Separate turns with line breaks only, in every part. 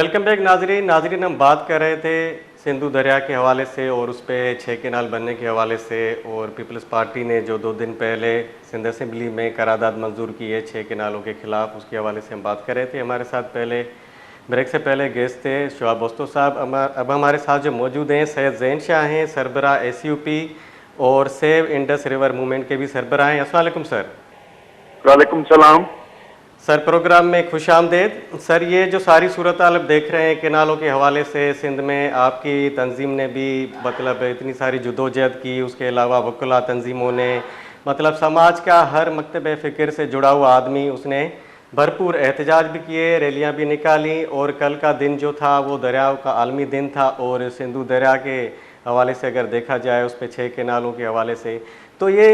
Welcome back नाजरीन हम बात कर रहे थे सिंधु दरिया के हवाले से और उस पर 6 केनाल बनने के हवाले से, और पीपल्स पार्टी ने जो 2 दिन पहले सिंध असेंबली में करारदाद मंजूर की है 6 केनालों के खिलाफ, उसके हवाले से हम बात कर रहे थे। हमारे साथ पहले ब्रेक से पहले गेस्ट थे शुआब बोस्तो साहब। अब हमारे साथ जो मौजूद हैं सैयद ज़ैन शाह हैं, सरबरा SUP और सेव इंडस रिवर मूवमेंट के भी सरबरा हैं। अस्सलाम वालेकुम सर।
वालेकुम सलाम
सर, प्रोग्राम में खुश आमदेद। सर, ये जो सारी सूरत हाल देख रहे हैं केनालों के हवाले से, सिंध में आपकी तंजीम ने भी मतलब इतनी सारी जदोजहद की, उसके अलावा वकला तंजीमों ने, मतलब समाज का हर मकतब फ़िक्र से जुड़ा हुआ आदमी, उसने भरपूर एहतजाज भी किए, रैलियाँ भी निकाली। और कल का दिन जो था वो दरियाओं का आलमी दिन था, और सिंधु दरिया के हवाले से अगर देखा जाए उस पर 6 केनालों के हवाले से, तो ये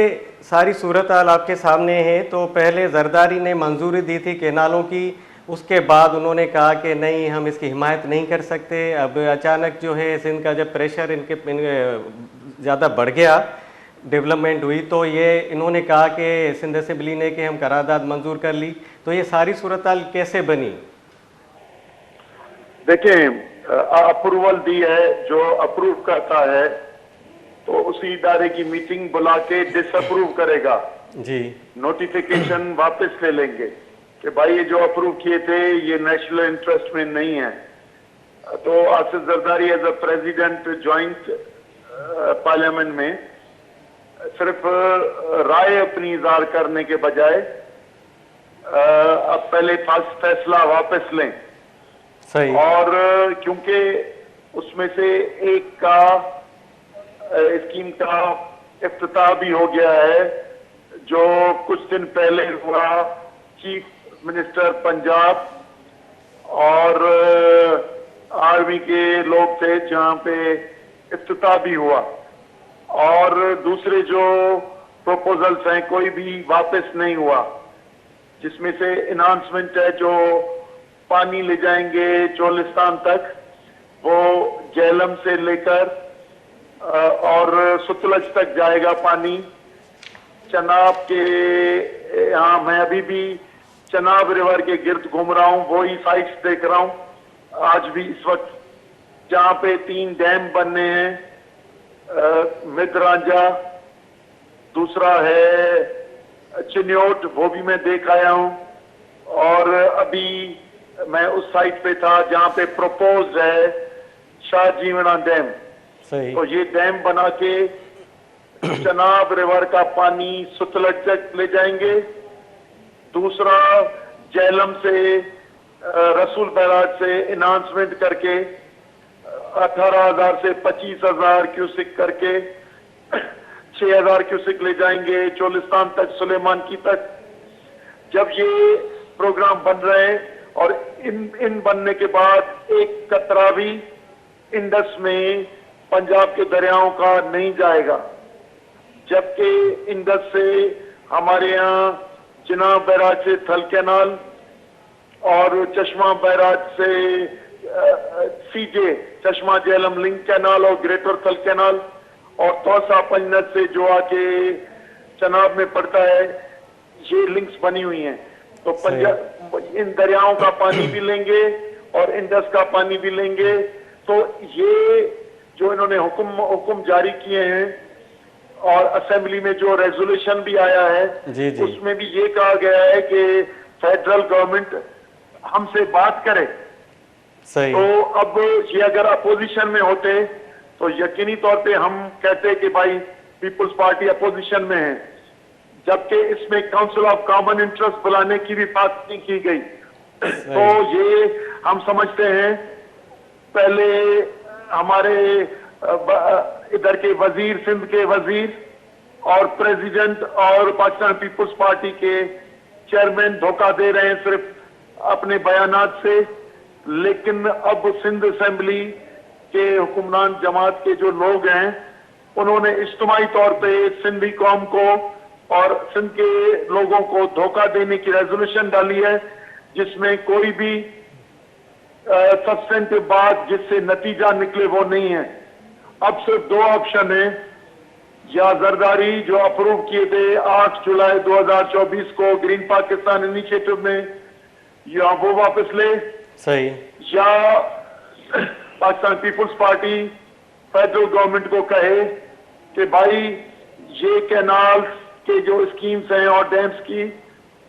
सारी सूरत हाल आपके सामने है। तो पहले जरदारी ने मंजूरी दी थी केनालों की, उसके बाद उन्होंने कहा कि नहीं, हम इसकी हिमायत नहीं कर सकते। अब अचानक जो है सिंध का जब प्रेशर इनके ज़्यादा बढ़ गया, डेवलपमेंट हुई, तो ये इन्होंने कहा कि सिंध असेंबली ने कि हम करारदाद मंजूर कर ली। तो ये सारी सूरत हाल कैसे बनी?
देखें, अप्रूवल दी है, जो अप्रूव करता है तो उसी इदारे की मीटिंग बुला के डिसअप्रूव करेगा
जी।
नोटिफिकेशन वापस ले लेंगे कि भाई ये जो अप्रूव किए थे ये नेशनल इंटरेस्ट में नहीं है। तो Asif Zardari as a president joint parliament में सिर्फ राय अपनी इज़हार करने के बजाय अब पहले फैसला वापस लें।
सही।
और क्योंकि उसमें से एक का स्कीम का इफ्तिताह भी हो गया है, जो कुछ दिन पहले हुआ, चीफ मिनिस्टर पंजाब और आर्मी के लोग थे जहां पे इफ्तिताह भी हुआ। और दूसरे जो प्रपोजल्स हैं कोई भी वापस नहीं हुआ, जिसमें से इन्हांसमेंट है जो पानी ले जाएंगे चोलिस्तान तक, वो जेहलम से लेकर और सतलज तक जाएगा पानी। चनाब के यहाँ मैं अभी भी चनाब रिवर के गिर्द घूम रहा हूँ, वही साइट्स देख रहा हूँ आज भी इस वक्त, जहाँ पे 3 डैम बनने हैं। मिदरांजा, दूसरा है चिन्योट, वो भी मैं देख आया हूँ। और अभी मैं उस साइट पे था जहाँ पे प्रपोज है शाह जीवना डैम। तो ये डैम बना के चनाब रिवर का पानी सतलज तक ले जाएंगे। दूसरा जेहलम से रसूल बैराज से इन्हांसमेंट करके 18,000 से 25,000 क्यूसिक करके 6,000 क्यूसिक ले जाएंगे चोलिस्तान तक, सुलेमान की तक। जब ये प्रोग्राम बन रहे हैं और इन बनने के बाद एक कतरा भी इंडस में पंजाब के दरियाओं का नहीं जाएगा, जबकि इंडस से हमारे यहाँ चिनाब बैराज से थल कैनाल और चश्मा बैराज से सीजे चश्मा जेहलम लिंक कैनाल और ग्रेटर थल कैनाल और तौसा पंजनद से जो आके चनाब में पड़ता है, ये लिंक्स बनी हुई हैं। तो पंजाब इन दरियाओं का पानी भी लेंगे और इंडस का पानी भी लेंगे। तो ये जो इन्होंने हुक्म जारी किए हैं और असेंबली में जो रेजोल्यूशन भी आया है, उसमें भी ये कहा गया है कि फेडरल गवर्नमेंट हमसे बात करे।
सही।
तो अब ये अगर अपोजिशन में होते तो यकीनी तौर पे हम कहते कि भाई पीपुल्स पार्टी अपोजिशन में है, जबकि इसमें काउंसिल ऑफ कॉमन इंटरेस्ट बुलाने की भी बात नहीं की गई। तो ये हम समझते हैं पहले हमारे इधर के वजीर, सिंध के वजीर और प्रेसिडेंट और पाकिस्तान पीपुल्स पार्टी के चेयरमैन धोखा दे रहे हैं सिर्फ अपने बयानात से। लेकिन अब सिंध असेंबली के हुक्मरान जमात के जो लोग हैं, उन्होंने इज्तिमाई तौर पे सिंधी कौम को और सिंध के लोगों को धोखा देने की रेजोल्यूशन डाली है, जिसमें कोई भी सब्सटेंटिव बात जिससे नतीजा निकले वो नहीं है। अब सिर्फ 2 ऑप्शन है, या जरदारी जो अप्रूव किए थे 8 जुलाई 2024 को ग्रीन पाकिस्तान इनिशिएटिव में, या वो वापस ले
सही।
या पाकिस्तान पीपुल्स पार्टी फेडरल गवर्नमेंट को कहे कि भाई ये कैनाल्स के जो स्कीम्स हैं और डैम्स की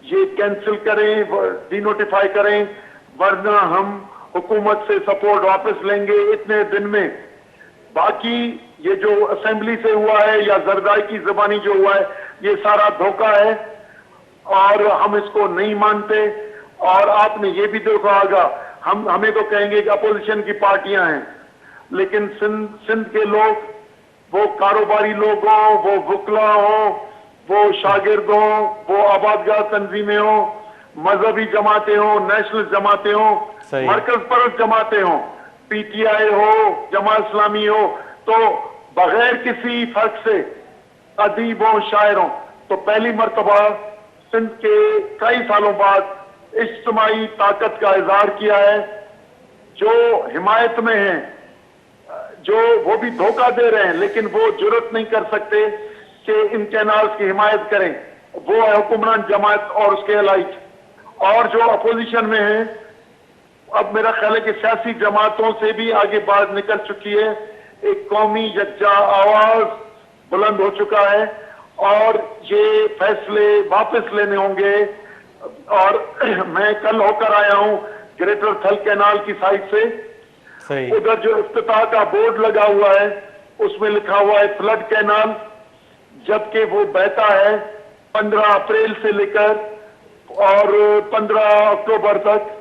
ये कैंसिल करें, डिनोटिफाई करें, वरना हम हुकूमत से सपोर्ट वापस लेंगे इतने दिन में। बाकी ये जो असेंबली से हुआ है या जरदारी की जबानी जो हुआ है ये सारा धोखा है और हम इसको नहीं मानते। और आपने ये भी देखा होगा, हमें तो कहेंगे कि अपोजिशन की पार्टियां हैं, लेकिन सिंध के लोग, वो कारोबारी लोग हों, वो वकला हों, वो शागिर्द हों, वो आबादगाह तंजीमें हों, मजहबी जमातें हों, नेशनल जमातें हों, मरकज परस्त जमातें हों, पीटीआई हो, जमात इस्लामी हो, तो बगैर किसी फर्क से अदीबों शायरों, तो पहली मर्तबा सिंध के कई सालों बाद इज्तिमाई ताकत का इजहार किया है। जो हिमायत में हैं, जो वो भी धोखा दे रहे हैं, लेकिन वो जुर्रत नहीं कर सकते कि इन कैनाल्स की हिमायत करें, वो है हुक्मरान जमात और उसके अलाइट। और जो अपोजिशन में है, अब मेरा ख्याल है कि सियासी जमातों से भी आगे बात निकल चुकी है, एक कौमी यज्जा आवाज बुलंद हो चुका है और ये फैसले वापस लेने होंगे। और मैं कल होकर आया हूं ग्रेटर थल कैनाल की साइड से, उधर जो इफ्तिताह का बोर्ड लगा हुआ है उसमें लिखा हुआ है फ्लड कैनाल, जबकि वो बहता है 15 अप्रैल से लेकर और 15 अक्टूबर तक,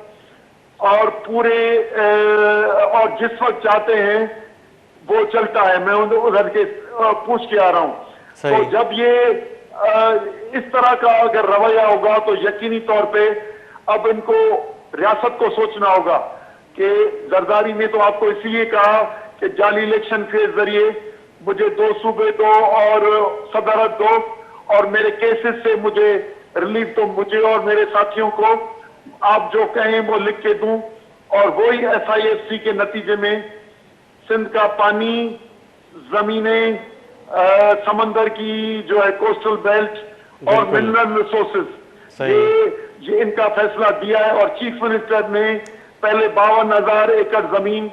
और पूरे और जिस वक्त चाहते हैं वो चलता है। मैं उधर के पूछ के आ रहा हूं। तो जब ये इस तरह का अगर रवैया होगा तो यकीनी तौर पे अब इनको रियासत को सोचना होगा कि जरदारी ने तो आपको इसलिए कहा कि जाली इलेक्शन के जरिए मुझे 2 सूबे दो और सदारत दो और मेरे केसेस से मुझे रिलीफ तो मुझे और मेरे साथियों को आप जो कहें वो लिख के दूं, और वही SIFC के नतीजे में सिंध का पानी, जमीनें, समंदर की जो है कोस्टल बेल्ट और मिनरल रिसोर्सेज, ये इनका फैसला दिया है। और चीफ मिनिस्टर ने पहले 52,000 एकड़ जमीन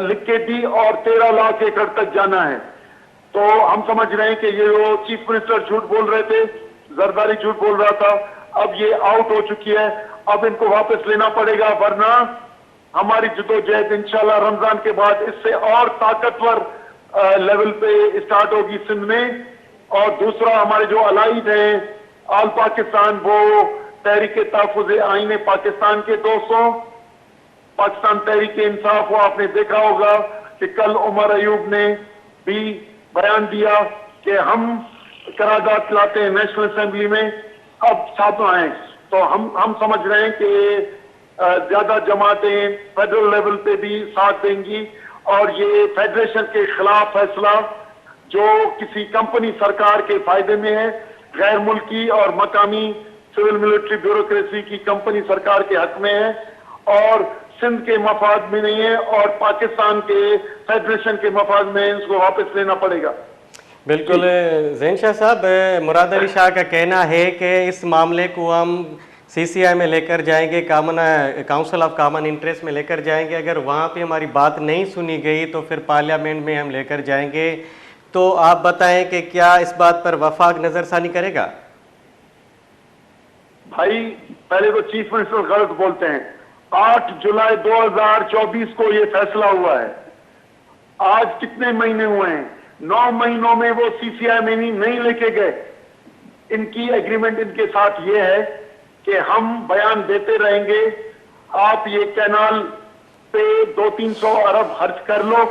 लिख के दी और 13 लाख एकड़ तक जाना है। तो हम समझ रहे हैं कि ये जो चीफ मिनिस्टर झूठ बोल रहे थे, जरदारी झूठ बोल रहा था, अब ये आउट हो चुकी है, अब इनको वापस लेना पड़ेगा, वरना हमारी जदोजहद इंशाल्लाह रमजान के बाद इससे और ताकतवर लेवल पे स्टार्ट होगी सिंध में। और दूसरा, हमारे जो अलाइड हैं आल पाकिस्तान, वो तहरीक तहफ़्फ़ुज़ आईन पाकिस्तान के दोस्तों, पाकिस्तान तहरीक इंसाफ, वो आपने देखा होगा कि कल उमर अयूब ने भी बयान दिया कि हम करारदाद लाते हैं नेशनल असेंबली में, अब साथ आए। तो हम समझ रहे हैं कि ज्यादा जमातें फेडरल लेवल पे भी साथ देंगी और ये फेडरेशन के खिलाफ फैसला जो किसी कंपनी सरकार के फायदे में है, गैर मुल्की और मकामी सिविल मिलिट्री ब्यूरोक्रेसी की कंपनी सरकार के हक में है और सिंध के मफाद में नहीं है और पाकिस्तान के फेडरेशन के मफाद में, इसको वापस लेना पड़ेगा।
बिल्कुल ज़ैन शाह साहब, मुराद अली शाह का कहना है कि इस मामले को हम CCI में लेकर जाएंगे, काउंसिल ऑफ कॉमन इंटरेस्ट में लेकर जाएंगे। अगर वहाँ पे हमारी बात नहीं सुनी गई तो फिर पार्लियामेंट में हम लेकर जाएंगे। तो आप बताएं कि क्या इस बात पर वफाक नजरसानी करेगा?
भाई पहले तो चीफ मिनिस्टर गलत बोलते हैं। 8 जुलाई 2024 को ये फैसला हुआ है। आज कितने महीने हुए हैं? 9 महीनों में वो CCI में नहीं लेके गए। इनकी एग्रीमेंट इनके साथ ये है कि हम बयान देते रहेंगे, आप ये कैनाल पे 200-300 अरब खर्च कर लो,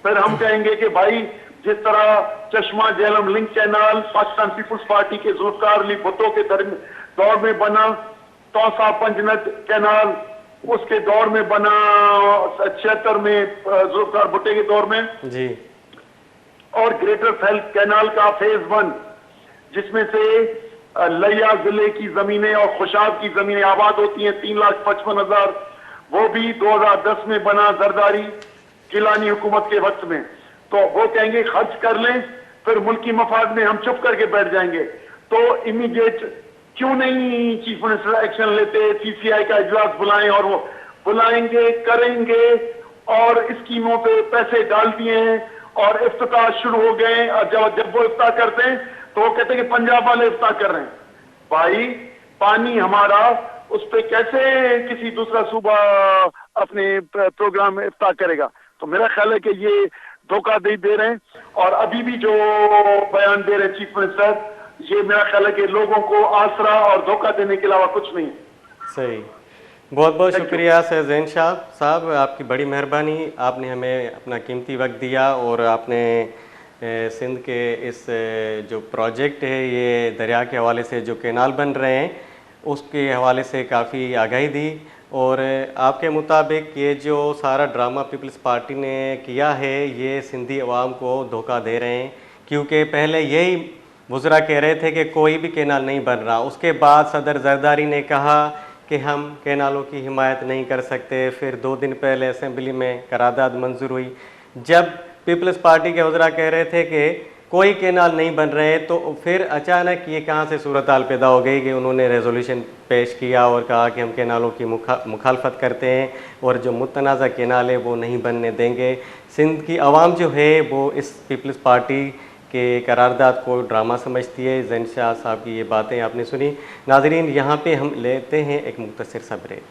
फिर हम कहेंगे कि भाई जिस तरह चश्मा झेलम लिंक कैनाल पाकिस्तान पीपुल्स पार्टी के जुल्फकार अली भुट्टो के दौर में बना, तौसा पंजनद कैनाल उसके दौर में बना, 76 में जुल्फकार भुट्टो के दौर में
जी,
और ग्रेटर थल कैनाल का फेज 1 जिसमें से लिया जिले की जमीनें और खुशाब की जमीनें आबाद होती हैं 3,55,000, वो भी 2010 में बना जरदारी गिलानी हुकूमत के वक्त में। तो वो कहेंगे खर्च कर लें, फिर मुल्की मफाद में हम चुप करके बैठ जाएंगे। तो इमीडिएट क्यों नहीं चीफ मिनिस्टर एक्शन लेते, CCI का इजलास बुलाएं और वो बुलाएंगे, करेंगे, और स्कीमों पे पैसे डाल दिए हैं और इफ्तिताह शुरू हो गए। और जब वो इफ्ताह करते हैं तो वो कहते हैं कि पंजाब वाले इफ्ताह कर रहे हैं। भाई, पानी हमारा, उस पे कैसे किसी दूसरा सूबा अपने प्रोग्राम में इफ्ताह करेगा? तो मेरा ख्याल है कि ये धोखा दे रहे हैं। और अभी भी जो बयान दे रहे हैं चीफ मिनिस्टर, ये मेरा ख्याल है कि लोगों को आसरा और धोखा देने के अलावा कुछ नहीं।
सही। बहुत बहुत
Thank you.
शुक्रिया सर जैन शाह साहब, आपकी बड़ी मेहरबानी। आपने हमें अपना कीमती वक्त दिया और आपने सिंध के इस जो प्रोजेक्ट है, ये दरिया के हवाले से जो कैनाल बन रहे हैं, उसके हवाले से काफ़ी आगाही दी। और आपके मुताबिक ये जो सारा ड्रामा पीपल्स पार्टी ने किया है, ये सिंधी अवाम को धोखा दे रहे हैं। क्योंकि पहले यही वज़रा कह रहे थे कि कोई भी कैनाल नहीं बन रहा, उसके बाद सदर जरदारी ने कहा कि हम कैनालों की हिमायत नहीं कर सकते। फिर 2 दिन पहले असेंबली में करारदाद मंजूर हुई। जब पीपल्स पार्टी के वज़रा कह रहे थे कि कोई कैनाल नहीं बन रहे, तो फिर अचानक ये कहाँ से सूरत हाल पैदा हो गई कि उन्होंने रेजोल्यूशन पेश किया और कहा कि हम कैनालों की मुखालफत करते हैं और जो मुतनाज़ा कैनाल है वो नहीं बनने देंगे। सिंध की आवाम जो है वो इस पीपल्स पार्टी के करारदाद को ड्रामा समझती है। जैन शाह साहब की ये बातें आपने सुनी। नाजरीन, यहाँ पे हम लेते हैं एक मुख्तसर सा ब्रेक।